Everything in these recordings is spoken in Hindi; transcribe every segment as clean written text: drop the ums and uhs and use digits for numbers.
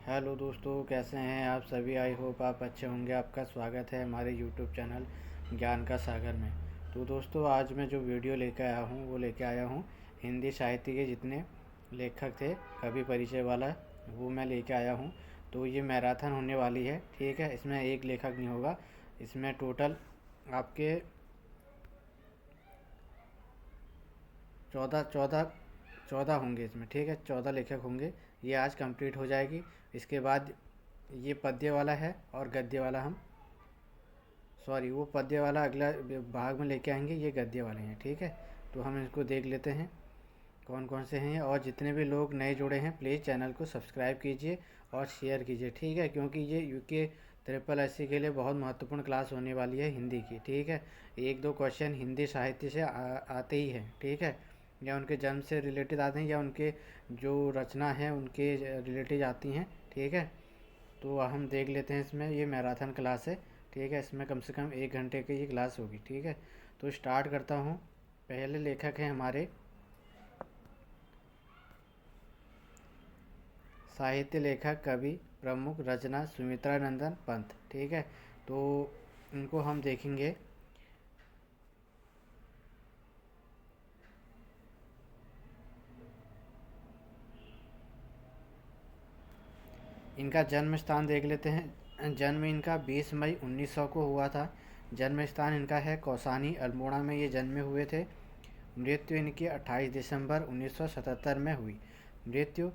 हेलो दोस्तों, कैसे हैं आप सभी। आई होप आप अच्छे होंगे। आपका स्वागत है हमारे यूट्यूब चैनल ज्ञान का सागर में। तो दोस्तों, आज मैं जो वीडियो लेकर आया हूँ वो लेकर आया हूँ हिंदी साहित्य के जितने लेखक थे कवि परिचय वाला, वो मैं लेकर आया हूँ। तो ये मैराथन होने वाली है, ठीक है। इसमें एक लेखक नहीं होगा, इसमें टोटल आपके 14 14 होंगे इसमें, ठीक है। 14 लेखक होंगे। ये आज कंप्लीट हो जाएगी। इसके बाद ये पद्य वाला है और गद्य वाला हम सॉरी वो पद्य वाला अगला भाग में लेके आएंगे। ये गद्य वाले हैं, ठीक है। तो हम इसको देख लेते हैं कौन कौन से हैं। और जितने भी लोग नए जुड़े हैं प्लीज़ चैनल को सब्सक्राइब कीजिए और शेयर कीजिए, ठीक है। क्योंकि ये यूके ट्रिपल एससी के लिए बहुत महत्वपूर्ण क्लास होने वाली है हिंदी की, ठीक है। एक दो क्वेश्चन हिंदी साहित्य से आते ही हैं, ठीक है। या उनके जन्म से रिलेटेड आते हैं या उनके जो रचना है उनके रिलेटेड आती हैं, ठीक है। तो हम देख लेते हैं। इसमें ये मैराथन क्लास है, ठीक है। इसमें कम से कम 1 घंटे की ये क्लास होगी, ठीक है। तो स्टार्ट करता हूँ। पहले लेखक हैं हमारे साहित्य लेखक कवि प्रमुख रचना सुमित्रा नंदन पंत, ठीक है। तो इनको हम देखेंगे। इनका जन्म स्थान देख लेते हैं। जन्म इनका 20 मई 1900 को हुआ था। जन्म स्थान इनका है कौसानी अल्मोड़ा में ये जन्मे हुए थे। मृत्यु इनकी 28 दिसंबर 1977 में हुई। मृत्यु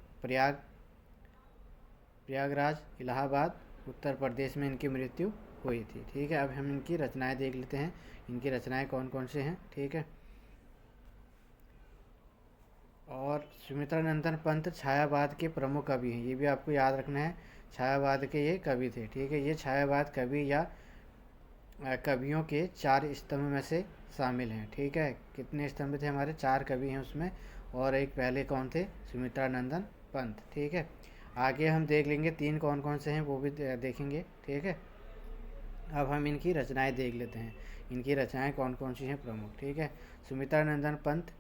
प्रयागराज इलाहाबाद उत्तर प्रदेश में इनकी मृत्यु हुई थी, ठीक है। अब हम इनकी रचनाएं देख लेते हैं। इनकी रचनाएं कौन कौन से हैं, ठीक है। और सुमित्रा नंदन पंत छायावाद के प्रमुख कवि हैं, ये भी आपको याद रखना है। छायावाद के ये कवि थे, ठीक है। ये छायावाद कवि या कवियों के 4 स्तंभ में से शामिल हैं, ठीक है। कितने स्तंभ थे हमारे? 4 कवि हैं उसमें। और एक पहले कौन थे? सुमित्रा नंदन पंत, ठीक है। आगे हम देख लेंगे 3 कौन कौन से हैं वो भी देखेंगे, ठीक है। अब हम इनकी रचनाएं देख लेते हैं। इनकी रचनाएं कौन कौन सी हैं प्रमुख, ठीक है। सुमित्रा नंदन पंत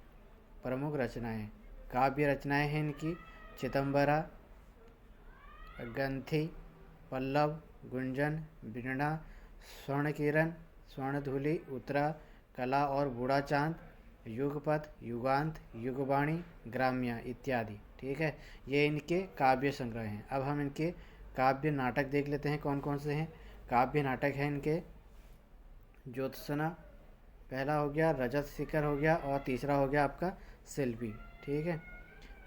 प्रमुख रचनाएं, काव्य रचनाएं हैं इनकी चिदम्बरा, ग्रंथि, पल्लव, गुंजन, वीणा, स्वर्ण किरण, स्वर्णधूलि, उत्तरा, कला और बूढ़ा चांद, युगपथ, युगांत, युगवाणी, ग्राम्या इत्यादि, ठीक है। ये इनके काव्य संग्रह हैं। अब हम इनके काव्य नाटक देख लेते हैं कौन कौन से हैं। काव्य नाटक हैं इनके ज्योत्सना पहला हो गया, रजत शिखर हो गया और तीसरा हो गया आपका शिल्पी, ठीक है।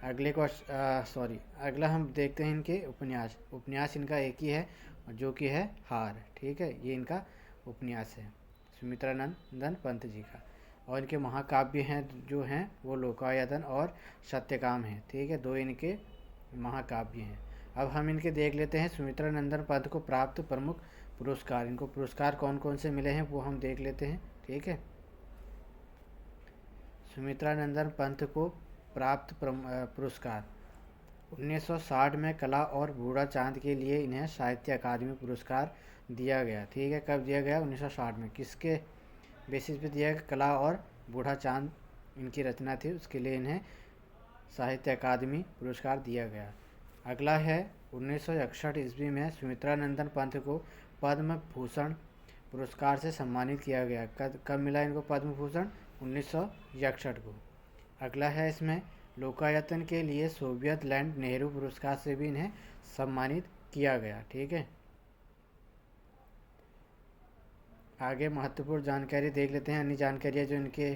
अगला हम देखते हैं इनके उपन्यास। उपन्यास इनका एक ही है जो कि है हार, ठीक है। ये इनका उपन्यास है सुमित्रा नंदन पंत जी का। और इनके महाकाव्य हैं जो हैं वो लोकायतन और सत्यकाम हैं, ठीक है। 2 इनके महाकाव्य हैं। अब हम इनके देख लेते हैं सुमित्रा नंदन पंत को प्राप्त प्रमुख पुरस्कार। इनको पुरस्कार कौन कौन से मिले हैं वो हम देख लेते हैं, ठीक है। सुमित्रा नंदन पंत को प्राप्त पुरस्कार 1960 में कला और बूढ़ा चांद के लिए इन्हें साहित्य अकादमी पुरस्कार दिया गया, ठीक है। कब दिया गया? 1960 में। किसके बेसिस पे दिया गया? कला और बूढ़ा चांद इनकी रचना थी, उसके लिए इन्हें साहित्य अकादमी पुरस्कार दिया गया। अगला है 1961 ईस्वी में सुमित्रा नंदन पंत को पद्म भूषण पुरस्कार से सम्मानित किया गया। कब मिला इनको पद्म भूषण? 1961 को। अगला है इसमें लोकायतन के लिए सोवियत लैंड नेहरू पुरस्कार से भी इन्हें सम्मानित किया गया, ठीक है। आगे महत्वपूर्ण जानकारी देख लेते हैं। अन्य जानकारियाँ जो इनके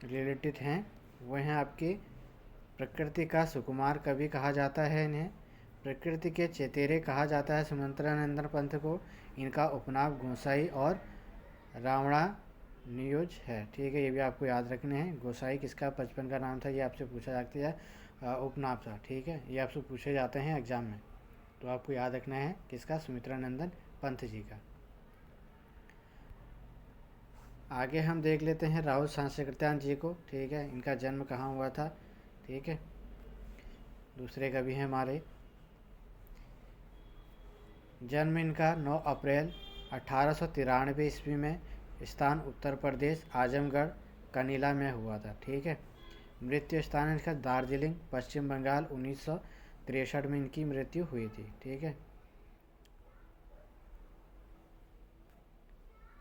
रिलेटेड हैं वो हैं आपकी प्रकृति का सुकुमार कवि कहा जाता है इन्हें। प्रकृति के चेतेरे कहा जाता है सुमित्रा नंदन पंत को। इनका उपनाम गोसाई और रावणा नियोज है, ठीक है। ये भी आपको याद रखने हैं। गोसाई किसका बचपन का नाम था ये आपसे पूछा जाता है, उपनाम था, ठीक है। ये आपसे पूछे जाते हैं एग्जाम में, तो आपको याद रखना है किसका? सुमित्रा नंदन पंत जी का। आगे हम देख लेते हैं राहुल सांस्कृत्यान जी को, ठीक है। इनका जन्म कहाँ हुआ था, ठीक है। दूसरे कवि हैं हमारे। जन्म इनका 9 अप्रैल 1893 ईस्वी में, स्थान उत्तर प्रदेश, आजमगढ़ कनीला में हुआ था, ठीक है। मृत्यु स्थान इनका दार्जिलिंग पश्चिम बंगाल 1963 में इनकी मृत्यु हुई थी। ठीक है,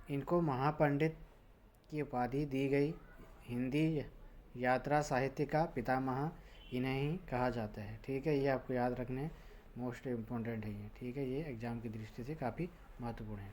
इनको महापंडित की उपाधि दी गई। हिंदी यात्रा साहित्य का पितामह इन्हें ही कहा जाता है। ठीक है, ये आपको याद रखने मोस्ट इम्पोर्टेंट है ये। ठीक है, ये एग्ज़ाम की दृष्टि से काफ़ी महत्वपूर्ण है।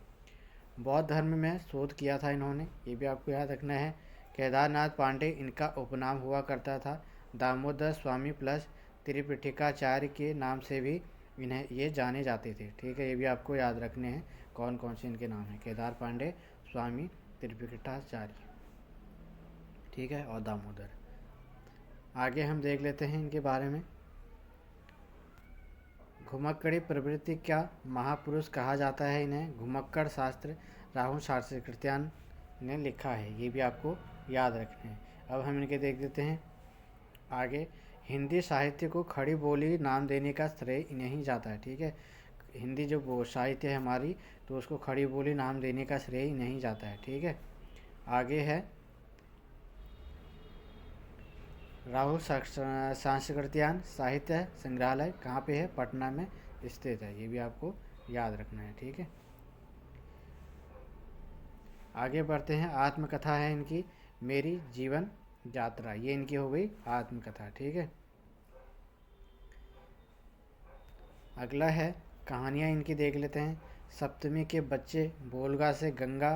बौद्ध धर्म में शोध किया था इन्होंने, ये भी आपको याद रखना है। केदारनाथ पांडे इनका उपनाम हुआ करता था। दामोदर स्वामी प्लस त्रिपिटकाचार्य के नाम से भी इन्हें ये जाने जाते थे। ठीक है, ये भी आपको याद रखने हैं कौन कौन से इनके नाम हैं। केदार पांडे, स्वामी त्रिपिटकाचार्य, ठीक है, और दामोदर। आगे हम देख लेते हैं इनके बारे में। घुमक्कड़ी प्रवृत्ति का महापुरुष कहा जाता है इन्हें। घुमक्कड़ शास्त्र राहुल शास्त्रीकृत्यान ने लिखा है, ये भी आपको याद रखना है। अब हम इनके देख देते हैं आगे। हिंदी साहित्य को खड़ी बोली नाम देने का श्रेय इन्हें ही जाता है। ठीक है, हिंदी जो साहित्य है हमारी, तो उसको खड़ी बोली नाम देने का श्रेय इन्हें ही जाता है। ठीक है, आगे है राहुल सांस्कृत्यान साहित्य संग्रहालय कहाँ पे है? पटना में स्थित है, ये भी आपको याद रखना है। ठीक है, आगे बढ़ते हैं। आत्मकथा है इनकी मेरी जीवन यात्रा, ये इनकी हो गई आत्मकथा। ठीक है, अगला है कहानियाँ इनकी देख लेते हैं। सप्तमी के बच्चे, बोलगा से गंगा,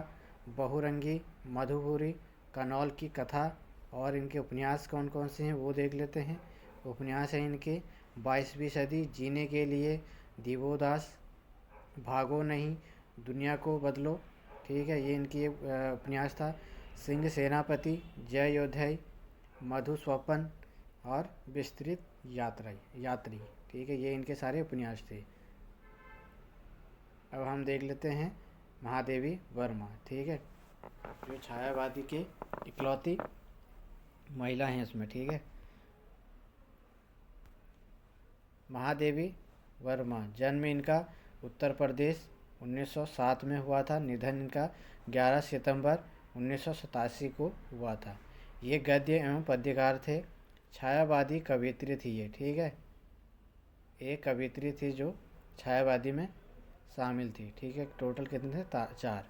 बहुरंगी, मधुपुरी, कनौल की कथा, और इनके उपन्यास कौन कौन से हैं वो देख लेते हैं। उपन्यास है इनके 22वीं सदी, जीने के लिए, दिवोदास, भागो नहीं, दुनिया को बदलो। ठीक है, ये इनकी उपन्यास था। सिंह सेनापति, जय योध्याई, मधुस्वपन और विस्तृत यात्री। ठीक है, ये इनके सारे उपन्यास थे। अब हम देख लेते हैं महादेवी वर्मा। ठीक है, जो छायावादी के इकलौती महिला हैं इसमें। ठीक है, महादेवी वर्मा, जन्म इनका उत्तर प्रदेश 1907 में हुआ था। निधन इनका 11 सितंबर 1987 को हुआ था। ये गद्य एवं पद्यकार थे। छायावादी कवियत्री थी ये। ठीक है, एक कवियत्री थी जो छायावादी में शामिल थी। ठीक है, टोटल कितने थे? 4।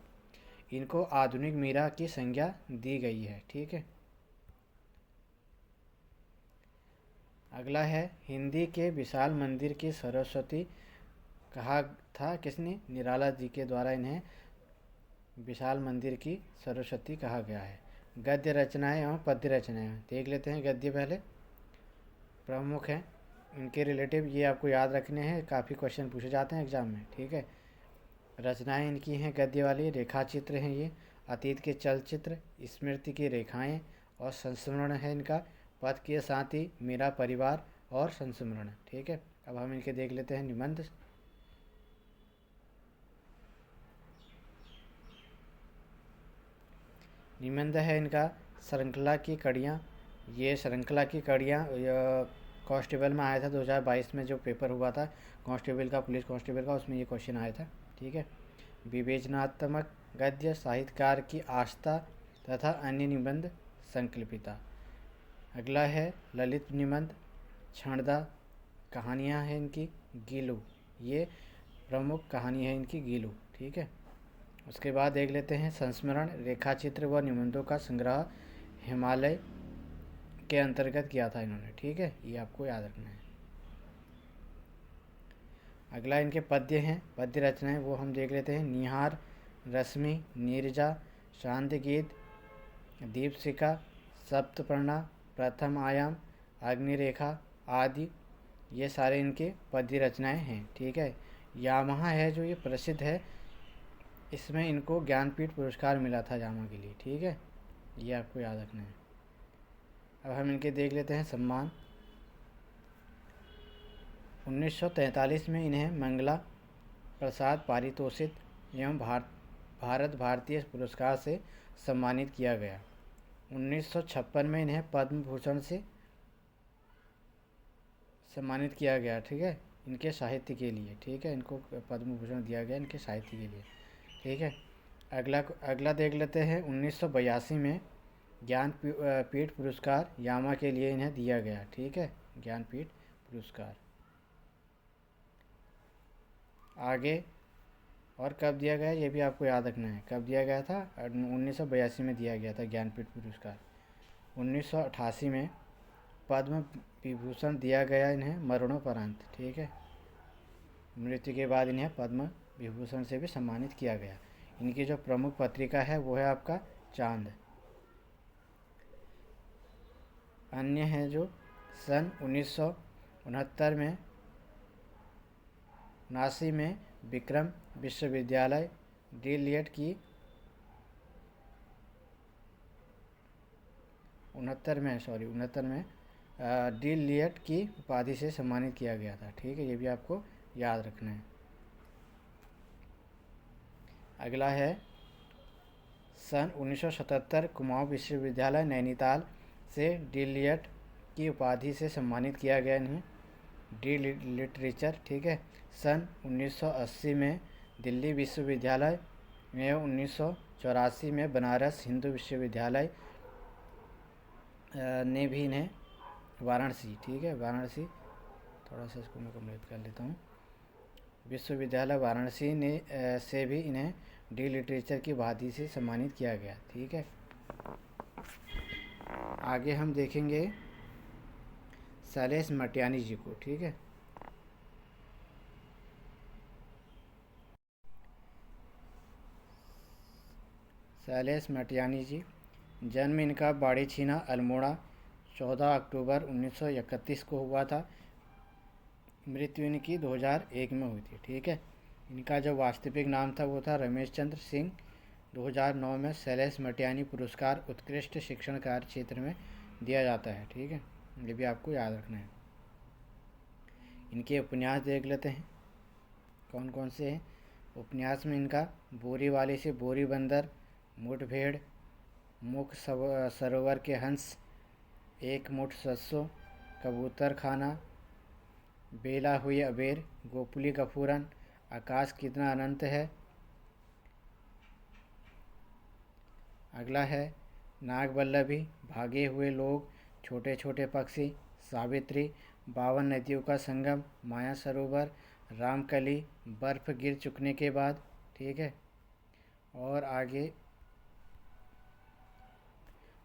इनको आधुनिक मीरा की संज्ञा दी गई है। ठीक है, अगला है हिंदी के विशाल मंदिर की सरस्वती कहा था किसने? निराला जी के द्वारा इन्हें विशाल मंदिर की सरस्वती कहा गया है। गद्य रचनाएं एवं पद्य रचनाएं देख लेते हैं। गद्य पहले प्रमुख हैं इनके रिलेटिव, ये आपको याद रखने हैं, काफ़ी क्वेश्चन पूछे जाते हैं एग्जाम में। ठीक है, रचनाएं इनकी हैं गद्य वाली। रेखा चित्र हैं ये, अतीत के चलचित्र, स्मृति की रेखाएं, और संस्मरण है इनका पथ के साथ ही मेरा परिवार और संस्मरण। ठीक है, अब हम इनके देख लेते हैं निबंध। निबंध है इनका श्रृंखला की कड़ियाँ। ये श्रृंखला की कड़ियाँ कांस्टेबल में आया था 2022 में, जो पेपर हुआ था कांस्टेबल का, पुलिस कांस्टेबल का, उसमें ये क्वेश्चन आया था। ठीक है, विवेचनात्मक गद्य, साहित्यकार की आस्था तथा अन्य निबंध संकल्पिता। अगला है ललित निबंध, छणदा, कहानियाँ हैं इनकी गीलू, ये प्रमुख कहानी है इनकी गीलू। ठीक है, उसके बाद देख लेते हैं संस्मरण, रेखाचित्र व निबंधों का संग्रह, हिमालय के अंतर्गत किया था इन्होंने। ठीक है, ये आपको याद रखना है। अगला इनके पद्य हैं, पद्य रचनाएं, वो हम देख लेते हैं। निहार, रश्मि, नीरजा, शांति गीत, दीपशिखा, सप्तपर्णा, प्रथम आयाम, अग्निरेखा आदि, ये सारे इनके पद्य रचनाएं हैं। ठीक है, यामाहा है जो ये प्रसिद्ध है, इसमें इनको ज्ञानपीठ पुरस्कार मिला था यामा के लिए। ठीक है, ये आपको याद रखना है। अब हम इनके देख लेते हैं सम्मान। 1943 में इन्हें मंगला प्रसाद पारितोषिक एवं भारत भारतीय पुरस्कार से सम्मानित किया गया। 1956 में इन्हें पद्म भूषण से सम्मानित किया गया। ठीक है, इनके साहित्य के लिए। ठीक है, इनको पद्म भूषण दिया गया इनके साहित्य के लिए। ठीक है, अगला देख लेते हैं। 1982 में ज्ञानपीठ पुरस्कार यामा के लिए इन्हें दिया गया। ठीक है, ज्ञानपीठ पुरस्कार। आगे और कब दिया गया ये भी आपको याद रखना है। कब दिया गया था? 1982 में दिया गया था ज्ञानपीठ पुरस्कार। 1988 में पद्म विभूषण दिया गया इन्हें मरणोपरांत। ठीक है, मृत्यु के बाद इन्हें पद्म विभूषण से भी सम्मानित किया गया। इनकी जो प्रमुख पत्रिका है वो है आपका चांद। अन्य है जो सन 1969 में नासी में विक्रम विश्वविद्यालय डीलिएट की 69 में डीलिएट की उपाधि से सम्मानित किया गया था। ठीक है, ये भी आपको याद रखना है। अगला है सन 1977 कुमाऊं विश्वविद्यालय नैनीताल से डीलिएट की उपाधि से सम्मानित किया गया इन्हें, डी लिटरेचर। ठीक है, सन 1980 में दिल्ली विश्वविद्यालय में, 1984 में बनारस हिंदू विश्वविद्यालय ने भी इन्हें वाराणसी, ठीक है वाराणसी, थोड़ा सा इसको मैं कम्प्लीट कर लेता हूँ, विश्वविद्यालय वाराणसी ने से भी इन्हें डी लिटरेचर की उपाधि से सम्मानित किया गया। ठीक है, आगे हम देखेंगे शैलेश मटियानी जी को। ठीक है, शैलेश मटियानी जी, जन्म इनका बाड़ी छीना अल्मोड़ा 14 अक्टूबर 1931 को हुआ था। मृत्यु इनकी 2001 में हुई थी। ठीक है, इनका जो वास्तविक नाम था वो था रमेश चंद्र सिंह। 2009 में शैलेश मटियानी पुरस्कार उत्कृष्ट शिक्षण कार्य क्षेत्र में दिया जाता है। ठीक है, ये भी आपको याद रखना है। इनके उपन्यास देख लेते हैं कौन कौन से हैं। उपन्यास में इनका बोरी वाले से बोरी बंदर, मुठभेड़, मुख सरोवर के हंस, एक मुठ सस्सो, कबूतर खाना, बेला हुई अबेर, गोपुली गफूरन, आकाश कितना अनंत है। अगला है नागवल्लभी, भागे हुए लोग, छोटे छोटे पक्षी, सावित्री, 52 नदियों का संगम, माया सरोवर, रामकली, बर्फ़ गिर चुकने के बाद। ठीक है,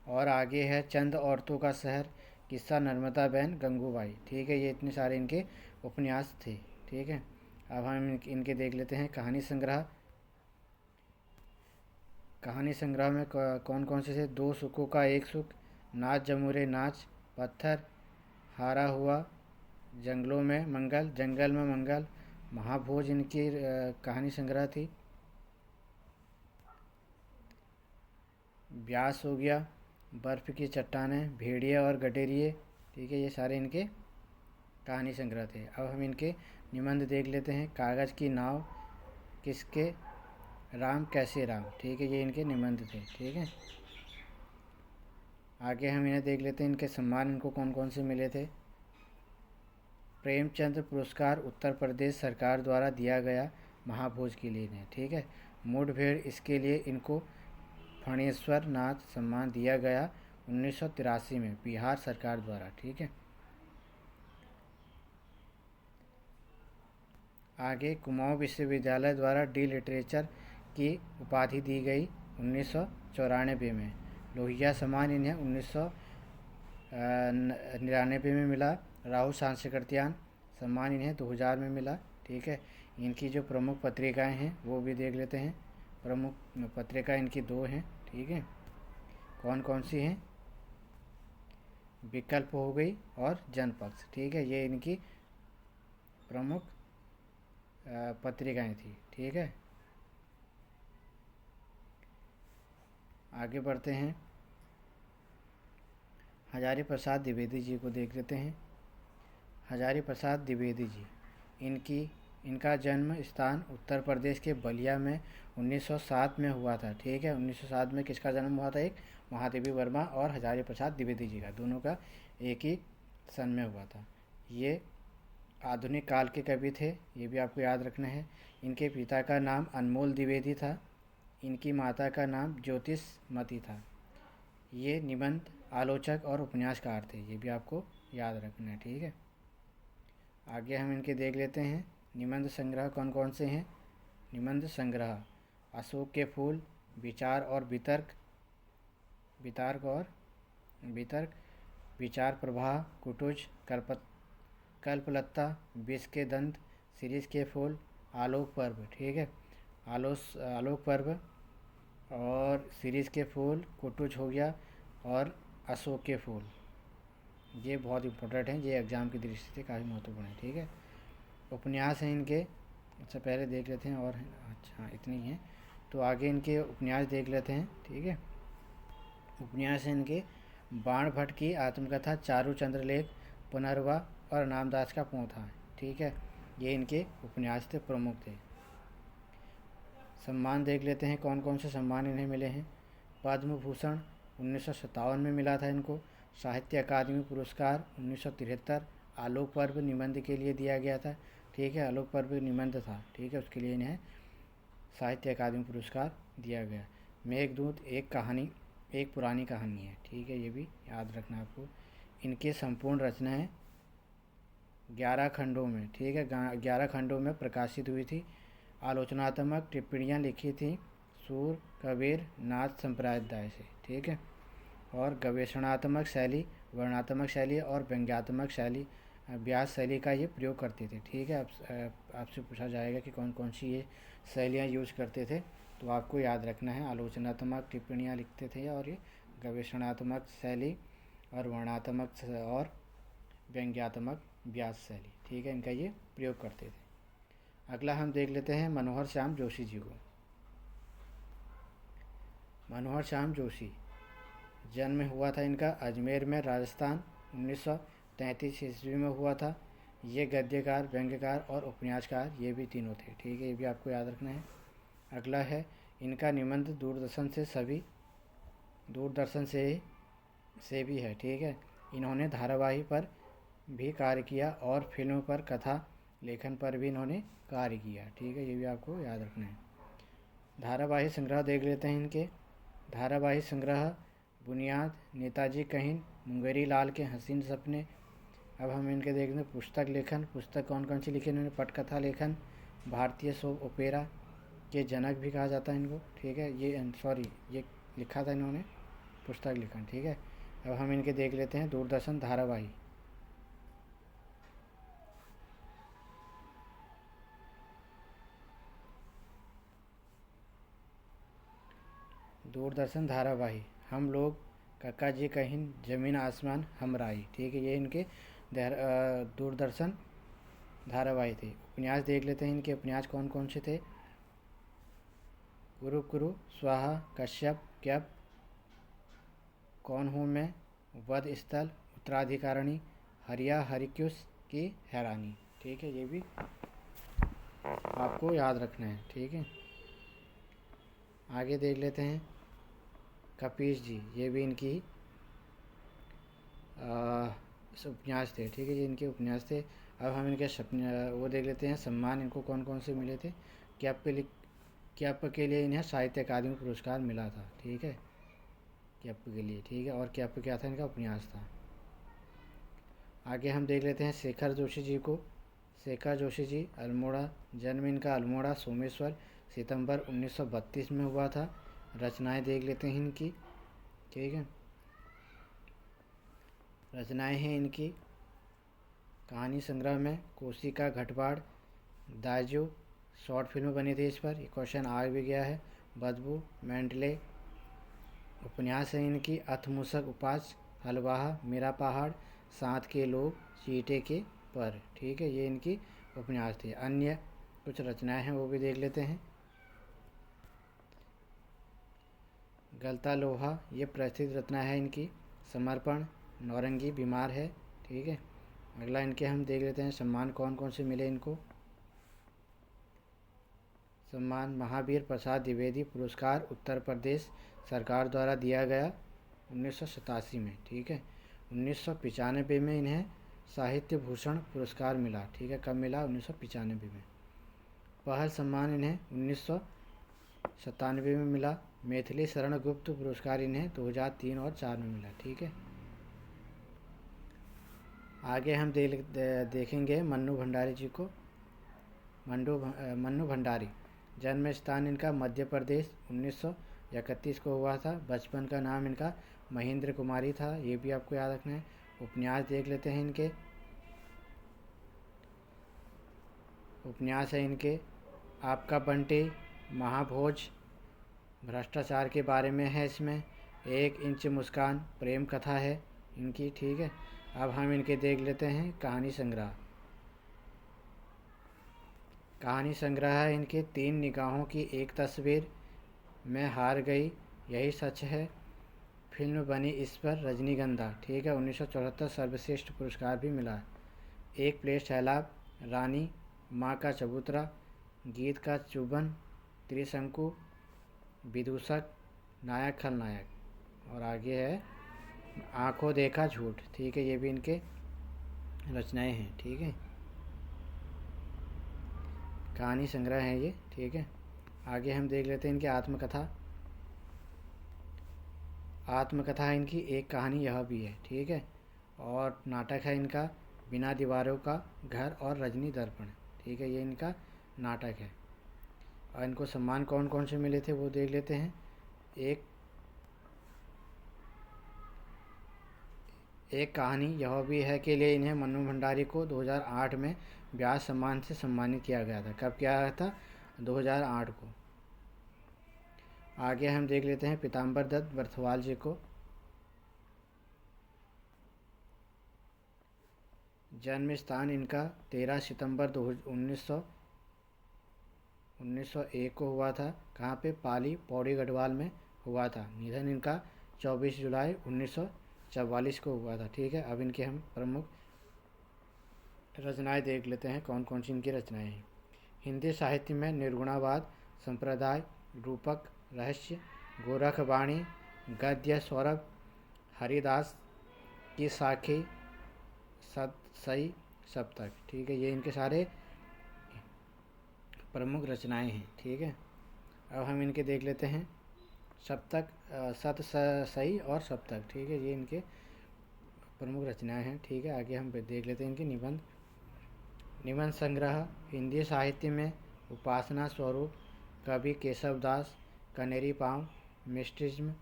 और आगे है चंद औरतों का शहर, किस्सा नर्मदा बहन गंगूबाई। ठीक है, ये इतने सारे इनके उपन्यास थे। ठीक है, अब हम इनके देख लेते हैं कहानी संग्रह। कहानी संग्रह में कौन कौन से थे? दो सुखों का एक सुख, नाच जमूरे नाच, पत्थर, हारा हुआ, जंगलों में मंगल, जंगल में मंगल, महाभोज इनकी कहानी संग्रह थी। ब्यास हो गया, बर्फ़ की चट्टानें, भेड़िए और गडेरिए। ठीक है, ये सारे इनके कहानी संग्रह थे। अब हम इनके निबंध देख लेते हैं। कागज़ की नाव, किसके राम कैसे राम। ठीक है, ये इनके निबंध थे। ठीक है, आगे हम इन्हें देख लेते हैं, इनके सम्मान इनको कौन कौन से मिले थे। प्रेमचंद पुरस्कार उत्तर प्रदेश सरकार द्वारा दिया गया महाभोज के लिए इन्हें। ठीक है, मुठभेड़, इसके लिए इनको फणेश्वर नाथ सम्मान दिया गया 1983 में बिहार सरकार द्वारा। ठीक है, आगे कुमाऊं विश्वविद्यालय द्वारा डी लिटरेचर की उपाधि दी गई 1994 में। लोहिया सम्मान इन्हें 1999 में मिला। राहुल सांस्कृत्यायन सम्मान इन्हें 2000 में मिला। ठीक है, इनकी जो प्रमुख पत्रिकाएं हैं वो भी देख लेते हैं। प्रमुख पत्रिका इनकी दो हैं। ठीक है, कौन कौन सी हैं? विकल्प हो गई और जनपक्ष। ठीक है, ये इनकी प्रमुख पत्रिकाएं थी। ठीक है, आगे बढ़ते हैं। हजारी प्रसाद द्विवेदी जी को देख लेते हैं। हजारी प्रसाद द्विवेदी जी, इनका जन्म स्थान उत्तर प्रदेश के बलिया में 1907 में हुआ था। ठीक है, 1907 में किसका जन्म हुआ था? एक महादेवी वर्मा और हजारी प्रसाद द्विवेदी जी का, दोनों का एक ही सन में हुआ था। ये आधुनिक काल के कवि थे, ये भी आपको याद रखना है। इनके पिता का नाम अनमोल द्विवेदी था, इनकी माता का नाम ज्योतिषमती था। ये निबंध आलोचक और उपन्यासकार थे, ये भी आपको याद रखना है। ठीक है, आगे हम इनके देख लेते हैं निबंध संग्रह कौन कौन से हैं? निबंध संग्रह अशोक के फूल, विचार और वितर्क, वितर्क, विचार प्रवाह, कुटुज, कल्पलता, विष के दंत, सीरीज के फूल, आलोक पर्व। ठीक है, आलोक पर्व और सीरीज के फूल, कुटुज हो गया और अशोक के फूल। ये बहुत इंपॉर्टेंट हैं, ये एग्ज़ाम की दृष्टि से काफ़ी महत्वपूर्ण है। ठीक है, उपन्यास हैं इनके। अच्छा पहले देख लेते हैं और अच्छा इतनी हैं, तो आगे इनके उपन्यास देख लेते हैं। ठीक है, उपन्यास हैं इनके बाण भट्ट की आत्मकथा, चारू चंद्रलेख, पुनर्वा और नामदास का पोंथा। ठीक है, ये इनके उपन्यास थे, प्रमुख थे। सम्मान देख लेते हैं कौन कौन से सम्मान इन्हें मिले हैं। पद्म भूषण 1957 में मिला था इनको। साहित्य अकादमी पुरस्कार 1973 आलोक पर्व निबंध के लिए दिया गया था। ठीक है, आलोक पर्व निबंध था। ठीक है, उसके लिए इन्हें साहित्य अकादमी पुरस्कार दिया गया। मेघदूत एक पुरानी कहानी है। ठीक है, ये भी याद रखना आपको। इनकी संपूर्ण रचनाएं 11 खंडों में, ठीक है, 11 खंडों में प्रकाशित हुई थी। आलोचनात्मक टिप्पणियाँ लिखी थी सूर कबीर नाथ संप्रदाय से। ठीक है, और गवेषणात्मक शैली, वर्णनात्मक शैली और व्यंग्यात्मक शैली, व्यास शैली का ये प्रयोग करते थे। ठीक है, आपसे पूछा जाएगा कि कौन कौन सी ये शैलियाँ यूज करते थे, तो आपको याद रखना है आलोचनात्मक टिप्पणियाँ लिखते थे और ये गवेषणात्मक शैली और वर्णनात्मक और व्यंग्यात्मक व्यास शैली। ठीक है, इनका ये प्रयोग करते थे। अगला हम देख लेते हैं मनोहर श्याम जोशी जी को। मनोहर श्याम जोशी जन्म हुआ था इनका अजमेर में, राजस्थान, 1933 ईस्वी में हुआ था। ये गद्यकार, व्यंग्यकार और उपन्यासकार, ये भी तीनों थे। ठीक है, ये भी आपको याद रखना है। अगला है इनका निबंध दूरदर्शन से भी है। ठीक है, इन्होंने धारावाही पर भी कार्य किया और फिल्म पर कथा लेखन पर भी इन्होंने कार्य किया। ठीक है, ये भी आपको याद रखना है। धारावाही संग्रह देख लेते हैं इनके। धारावाही संग्रह बुनियाद, नेताजी कहिन, मुंगेरी लाल के हसीन सपने। अब हम इनके देखते हैं पुस्तक लेखन। पुस्तक कौन कौन सी लिखी इन्होंने? पटकथा लेखन, भारतीय सोप ओपेरा के जनक भी कहा जाता है इनको। ठीक है, ये लिखा था इन्होंने पुस्तक लेखन। ठीक है, अब हम इनके देख लेते हैं दूरदर्शन धारावाही। दूरदर्शन धारावाही हम लोग, काका जी कहिन, ज़मीन आसमान हमराही। ठीक है, ये इनके दूरदर्शन धारावाही थे। उपन्यास देख लेते हैं इनके। उपन्यास कौन कौन से थे? गुरु कुरु, स्वाहा, कश्यप, क्यप, कौन हूँ मैं, वध स्थल, उत्तराधिकारिणी, हरिक्यूस की हैरानी। ठीक है, ये भी आपको याद रखना है। ठीक है, आगे देख लेते हैं कपीस जी, ये भी इनकी उपन्यास थे। ठीक है, ये इनके उपन्यास थे। अब हम इनके वो देख लेते हैं सम्मान इनको कौन कौन से मिले थे। कैप के लिए इन्हें साहित्य अकादमी पुरस्कार मिला था। ठीक है, कैप के लिए। ठीक है, और कैप क्या था? इनका उपन्यास था। आगे हम देख लेते हैं शेखर जोशी जी को। शेखर जोशी जी अल्मोड़ा, जन्म इनका अल्मोड़ा सोमेश्वर, सितंबर 1932 में हुआ था। रचनाएं देख लेते हैं इनकी। ठीक है, रचनाएं हैं इनकी कहानी संग्रह में कोशिका घटबाड़, दाजू, शॉर्ट फिल्म बनी थी इस पर, ये क्वेश्चन आ भी गया है। बदबू, मेंटले। उपन्यास है इनकी अथमुसक उपास, हलवाहा, मेरा पहाड़, साथ के लोग, चीटे के पर। ठीक है, ये इनकी उपन्यास थी। अन्य कुछ रचनाएं हैं वो भी देख लेते हैं। गलता लोहा, ये प्रसिद्ध रचना है इनकी। समर्पण, नौरंगी, बीमार है। ठीक है, अगला इनके हम देख लेते हैं सम्मान कौन कौन से मिले इनको। सम्मान महावीर प्रसाद द्विवेदी पुरस्कार उत्तर प्रदेश सरकार द्वारा दिया गया 1987 में। ठीक है, 1995 में इन्हें साहित्य भूषण पुरस्कार मिला। ठीक है, कब मिला? 1995 में। पहल सम्मान इन्हें 1997 में मिला। मैथिली शरण गुप्त पुरस्कार इन्हें 2003 और 4 में मिला। ठीक है, आगे हम देखेंगे मन्नू भंडारी जी को। मन्नू भंडारी। जन्म स्थान इनका मध्य प्रदेश, 1931 को हुआ था। बचपन का नाम इनका महेंद्र कुमारी था, ये भी आपको याद रखना है। उपन्यास देख लेते हैं इनके। उपन्यास है इनके आपका बंटी, महाभोज, भ्रष्टाचार के बारे में है इसमें। 1 इंच मुस्कान, प्रेम कथा है इनकी, ठीक है। अब हम इनके देख लेते हैं कहानी संग्रह। कहानी संग्रह है इनके 3 निगाहों की एक तस्वीर, मैं हार गई, यही सच है। फिल्म बनी इस पर रजनीगंधा, ठीक है। 1974 सर्वश्रेष्ठ पुरस्कार भी मिला। एक प्लेट सैलाब, रानी, माँ का चबूतरा, गीत का चुभन, त्रिशंकु, विदूषक, नायक खलनायक। और आगे है आंखों देखा झूठ, ठीक है। ये भी इनके रचनाएं हैं, ठीक है। कहानी संग्रह है ये, ठीक है। आगे हम देख लेते हैं इनकी आत्मकथा। आत्मकथा है इनकी एक कहानी यह भी है, ठीक है। और नाटक है इनका बिना दीवारों का घर और रजनी दर्पण, ठीक है। ये इनका नाटक है। और इनको सम्मान कौन कौन से मिले थे वो देख लेते हैं। एक कहानी यह भी है के लिए इन्हें मन्नू भंडारी को 2008 में व्यास सम्मान से सम्मानित किया गया था। कब किया गया था? 2008 को। आगे हम देख लेते हैं पीताम्बर दत्त बर्थवाल जी को। जन्म स्थान इनका 13 सितंबर 1901 को हुआ था। कहाँ पे? पाली, पौड़ी गढ़वाल में हुआ था। निधन इनका 24 जुलाई 1944 को हुआ था, ठीक है। अब इनके हम प्रमुख रचनाएं देख लेते हैं, कौन कौन सी इनकी रचनाएं हैं। हिंदी साहित्य में निर्गुणावाद, संप्रदाय, रूपक, रहस्य, गोरखवाणी, गद्य, सौरभ, हरिदास की साखी, सई, सप्तक, ठीक है। ये इनके सारे प्रमुख रचनाएं हैं, ठीक है। अब हम इनके देख लेते हैं सप्तक, सई और सप्तक, ठीक है। ये इनके प्रमुख रचनाएं हैं, ठीक है। आगे हम देख लेते हैं इनके निबंध। निबंध संग्रह हिंदी साहित्य में उपासना स्वरूप, कवि केशवदास, कनेरी पाँव, मिस्ट्रिज्म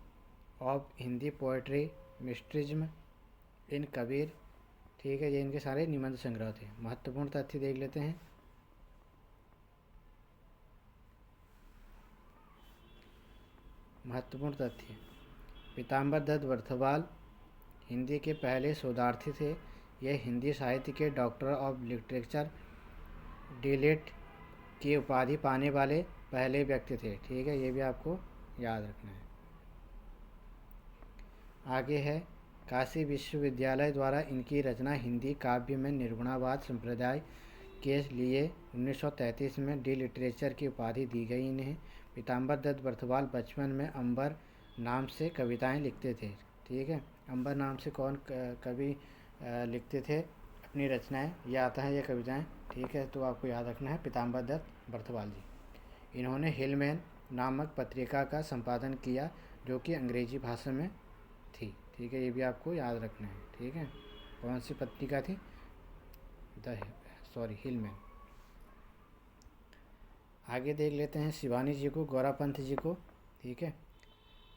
ऑफ हिंदी पोएट्री, मिस्ट्रिज्म इन कबीर, ठीक है। ये इनके सारे निबंध संग्रह थे। महत्वपूर्ण तथ्य देख लेते हैं। महत्वपूर्ण तथ्य, पीताम्बर दत्त बर्थवाल हिंदी के पहले शोधार्थी थे। यह हिंदी साहित्य के डॉक्टर ऑफ लिटरेचर डीलिट की उपाधि पाने वाले पहले व्यक्ति थे, ठीक है। ये भी आपको याद रखना है। आगे है काशी विश्वविद्यालय द्वारा इनकी रचना हिंदी काव्य में निर्गुणावाद संप्रदाय के लिए 1933 में डी लिटरेचर की उपाधि दी गई इन्हें। पीताम्बर दत्त बर्थवाल बचपन में अंबर नाम से कविताएं लिखते थे, ठीक है। अंबर नाम से कौन कवि लिखते थे अपनी रचनाएं? ये आता है ये कविताएं, ठीक है। तो आपको याद रखना है पीताम्बर दत्त बर्थवाल जी। इन्होंने हिलमैन नामक पत्रिका का संपादन किया जो कि अंग्रेजी भाषा में थी, ठीक है। ये भी आपको याद रखना है, ठीक है। कौन सी पत्रिका थी? हिलमैन। आगे देख लेते हैं शिवानी जी को, गौरापंत जी को, ठीक है।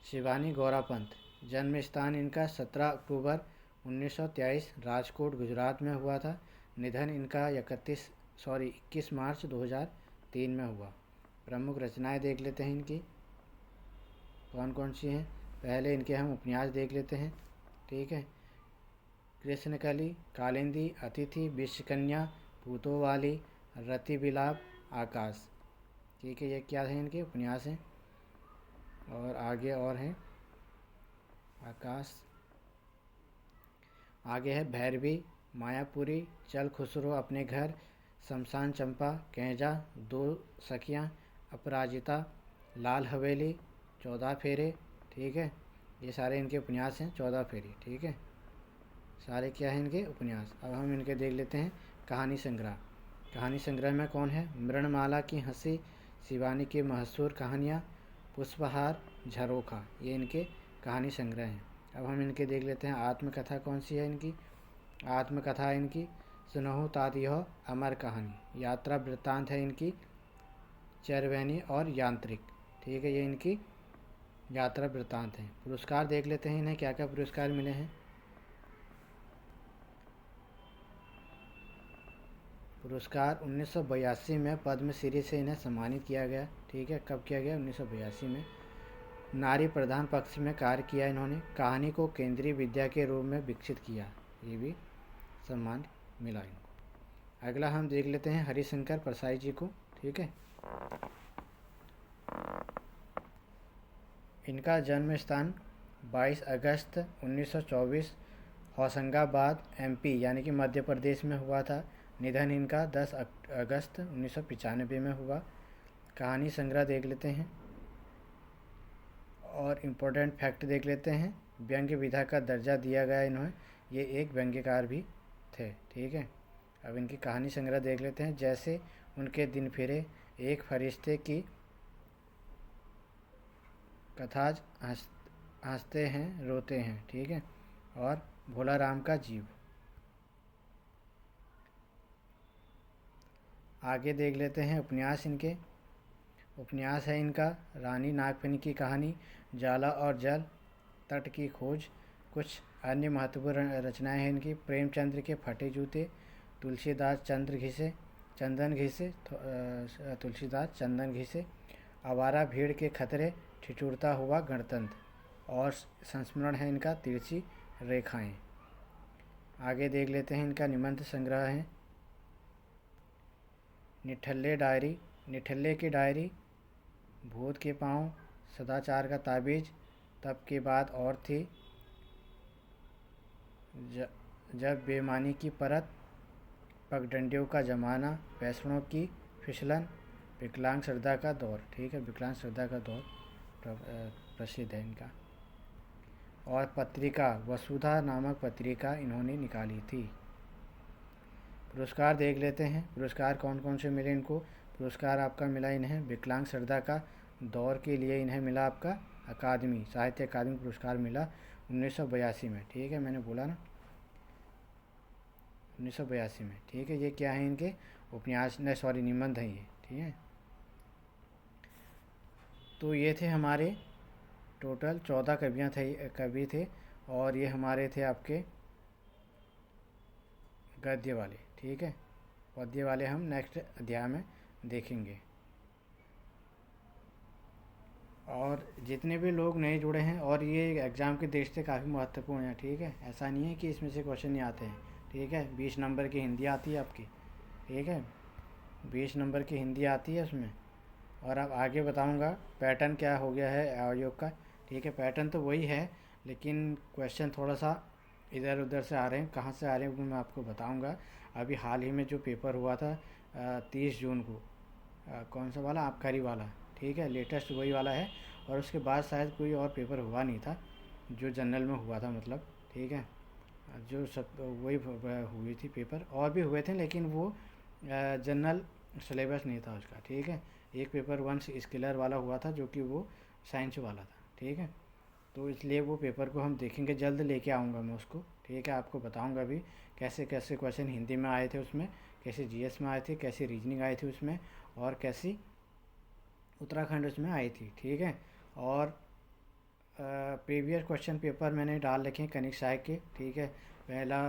शिवानी गौरापंत, जन्म स्थान इनका 17 अक्टूबर 1923 राजकोट गुजरात में हुआ था। निधन इनका 21 मार्च 2003 में हुआ। प्रमुख रचनाएं देख लेते हैं इनकी, कौन कौन सी हैं। पहले इनके हम उपन्यास देख लेते हैं, ठीक है। कृष्णकली, कालिंदी, अतिथि, विश्वकन्या, भूतोवाली, रति विलाप, आकाश, ठीक है। ये क्या है? इनके उपन्यास हैं। और आगे और हैं आकाश। आगे है भैरवी, मायापुरी, चल खुसरो अपने घर, शमशान चंपा, कैजा, 2 सखियाँ, अपराजिता, लाल हवेली, 14 फेरे, ठीक है। ये सारे इनके उपन्यास हैं। 14 फेरे, ठीक है। सारे क्या हैं? इनके उपन्यास। अब हम इनके देख लेते हैं कहानी संग्रह। कहानी संग्रह में कौन है? मृणमाला की हंसी, शिवानी की मशहूर कहानियाँ, पुष्पहार, झरोखा, ये इनके कहानी संग्रह हैं। अब हम इनके देख लेते हैं आत्मकथा कौन सी है इनकी। आत्मकथा है इनकी सुनहु तात यह अमर कहानी। यात्रा वृत्तांत है इनकी चरवैनी और यांत्रिक। ठीक है, ये इनकी यात्रा वृत्तांत है। पुरस्कार देख लेते हैं इन्हें क्या क्या पुरस्कार मिले हैं। पुरस्कार 1982 में पद्मश्री से इन्हें सम्मानित किया गया। ठीक है, कब किया गया? 1982 में। नारी प्रधान पक्ष में कार्य किया इन्होंने। कहानी को केंद्रीय विद्या के रूप में विकसित किया, ये भी सम्मान मिला इनको। अगला हम देख लेते हैं हरिशंकर परसाई जी को। ठीक है, इनका जन्म स्थान 22 अगस्त 1924 होशंगाबाद एमपी यानी कि मध्य प्रदेश में हुआ था। निधन इनका 10 अगस्त 1995 में हुआ। कहानी संग्रह देख लेते हैं और इम्पोर्टेंट फैक्ट देख लेते हैं। व्यंग्य विधा का दर्जा दिया गया इन्हें, ये एक व्यंग्यकार भी थे। ठीक है, अब इनकी कहानी संग्रह देख लेते हैं। जैसे उनके दिन फिरे, एक फरिश्ते की कथा, हंसते हैं रोते हैं। ठीक है, और भोला राम का जीव। आगे देख लेते हैं उपन्यास इनके। उपन्यास है इनका रानी नागफनी की कहानी, जाला और जल, तट की खोज। कुछ अन्य महत्वपूर्ण रचनाएं हैं इनकी। प्रेमचंद्र के फटे जूते, तुलसीदास चंदन घिसे, आवारा भीड़ के खतरे, ठिठुरता हुआ गणतंत्र, और संस्मरण है इनका तिरछी रेखाएं। आगे देख लेते हैं इनका निबंध संग्रह है निठल्ले की डायरी, भूत के पाँव, सदाचार का ताबीज, तब के बाद और थी, जब बेमानी की परत, पगडंडियों का ज़माना, पैसड़ों की फिसलन, विकलांग श्रद्धा का दौर। ठीक है, विकलांग श्रद्धा का दौर प्रसिद्ध है इनका। और पत्रिका वसुधा नामक पत्रिका इन्होंने निकाली थी। पुरस्कार देख लेते हैं। पुरस्कार कौन कौन से मिले इनको। पुरस्कार आपका मिला इन्हें विकलांग श्रद्धा का दौर के लिए इन्हें मिला आपका साहित्य अकादमी पुरस्कार मिला 1982 में। ठीक है, मैंने बोला ना 1982 में। ठीक है, ये क्या है इनके उपन्यास निबंध हैं ये। ठीक है, तो ये थे हमारे टोटल 14 कवि थे और ये हमारे थे आपके गद्य वाले। ठीक है, पद्य वाले हम नेक्स्ट अध्याय में देखेंगे। और जितने भी लोग नए जुड़े हैं, और ये एग्ज़ाम की दृष्टि से काफ़ी महत्वपूर्ण है। ठीक है, ऐसा नहीं है कि इसमें से क्वेश्चन नहीं आते हैं। ठीक है, 20 नंबर की हिंदी आती है आपकी। ठीक है, 20 नंबर की हिंदी आती है उसमें। और अब आगे बताऊंगा पैटर्न क्या हो गया है आयोग का। ठीक है, पैटर्न तो वही है, लेकिन क्वेश्चन थोड़ा सा इधर उधर से आ रहे हैं। कहाँ से आ रहे हैं वो मैं आपको बताऊंगा। अभी हाल ही में जो पेपर हुआ था 30 जून को, कौन सा वाला, आबकारी वाला। ठीक है, लेटेस्ट वही वाला है। और उसके बाद शायद कोई और पेपर हुआ नहीं था जो जनरल में हुआ था, मतलब। ठीक है, जो सब वही हुई थी पेपर, और भी हुए थे लेकिन वो जनरल सिलेबस नहीं था उसका। ठीक है, एक पेपर 1 स्केलर वाला हुआ था जो कि वो साइंस वाला था। ठीक है, तो इसलिए वो पेपर को हम देखेंगे, जल्द लेके आऊँगा मैं उसको। ठीक है, आपको बताऊँगा भी कैसे कैसे क्वेश्चन हिंदी में आए थे उसमें, कैसे जीएस में आए थे, कैसे रीजनिंग आई थी उसमें, और कैसी उत्तराखंड उसमें आई थी। ठीक है, और प्रीवियस क्वेश्चन पेपर मैंने डाल रखे हैं कनिक साय के। ठीक है, पहला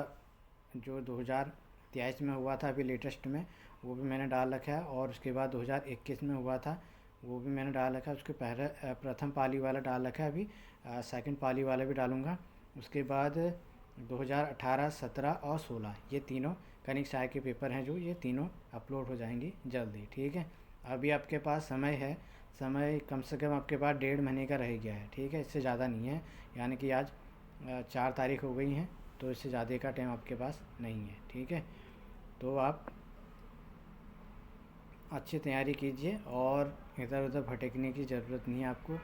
जो 2023 में हुआ था अभी लेटेस्ट में, वो भी मैंने डाल रखा है। और उसके बाद 2021 में हुआ था, वो भी मैंने डाल रखा है। उसके प्रथम पाली वाला डाल रखा है, अभी सेकंड पाली वाला भी डालूँगा। उसके बाद 2018, 17 और 16 ये तीनों कनिक साय के पेपर हैं, जो ये तीनों अपलोड हो जाएंगी जल्दी। ठीक है, अभी आपके पास समय कम से कम आपके पास 1.5 महीने का रह गया है। ठीक है, इससे ज़्यादा नहीं है, यानी कि आज 4 तारीख हो गई हैं, तो इससे ज़्यादा का टाइम आपके पास नहीं है। ठीक है, तो आप अच्छी तैयारी कीजिए और इधर उधर भटकने की ज़रूरत नहीं है आपको।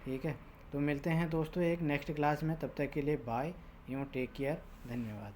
ठीक है, तो मिलते हैं दोस्तों एक नेक्स्ट क्लास में। तब तक के लिए बाय, टेक केयर, धन्यवाद।